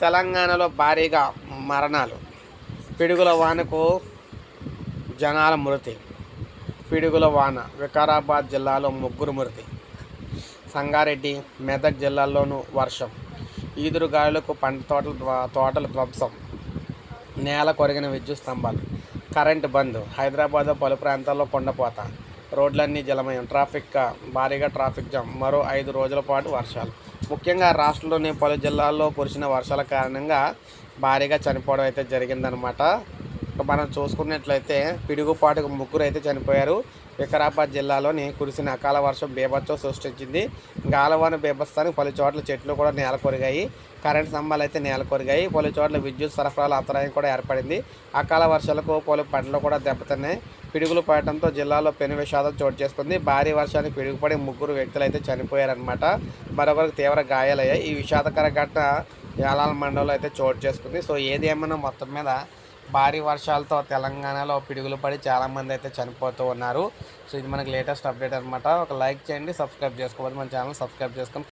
తెలంగాణలో భారీగా మరణాలు. పిడుగుల వానకు జనాల మృతి. పిడుగుల వాన వికారాబాద్ జిల్లాలో ముగ్గురు మృతి. సంగారెడ్డి, మెదక్ జిల్లాల్లోనూ వర్షం. ఈదురుగాలులకు పంట తోటల ధ్వంసం. నేల కొరిగిన విద్యుత్ స్తంభాలు. కరెంటు బంద్. హైదరాబాద్లో పలు ప్రాంతాల్లో కుండపోత. రోడ్లన్నీ జలమయం. భారీగా ట్రాఫిక్ జామ్. మరో 5 రోజుల పాటు వర్షాలు. ముఖ్యంగా రాష్ట్రంలోని పలు జిల్లాల్లో కురిసిన వర్షాల కారణంగా భారీగా చనిపోవడం అయితే జరిగిందనమాట. మనం చూసుకున్నట్లయితే పిడుగుపాటుకు ముగ్గురు అయితే చనిపోయారు. వికారాబాద్ జిల్లాలోని కురిసిన అకాల వర్షం బీభత్సం సృష్టించింది. గాలవాన బీభత్సానికి పలు చోట్ల చెట్లు కూడా నేల కొరిగాయి. కరెంటు స్తంభాలు అయితే నేల కొరిగాయి. పలు చోట్ల విద్యుత్ సరఫరాల అంతరాయం కూడా ఏర్పడింది. అకాల వర్షాలకు పలు పంటలు కూడా దెబ్బతిన్నాయి. పిడుగులు పడటంతో జిల్లాలో పెను విషాదం చోటు చేసుకుంది. భారీ వర్షానికి పిడుగుపడి ముగ్గురు వ్యక్తులు అయితే చనిపోయారనమాట. మరొకరికి తీవ్ర గాయాలయ్యాయి. ఈ విషాదకర ఘటన యాలాల మండలంలో అయితే చోటు చేసుకుంది. సో ఏది ఏమన్నా మొత్తం మీద భారీ వర్షాలతో తెలంగాణలో పిడుగులు పడి చాలామంది అయితే చనిపోతూ ఉన్నారు. సో ఇది మనకి లేటెస్ట్ అప్డేట్ అనమాట. ఒక లైక్ చేయండి, సబ్స్క్రైబ్ చేసుకోవాలి. మన ఛానల్ సబ్స్క్రైబ్ చేసుకొని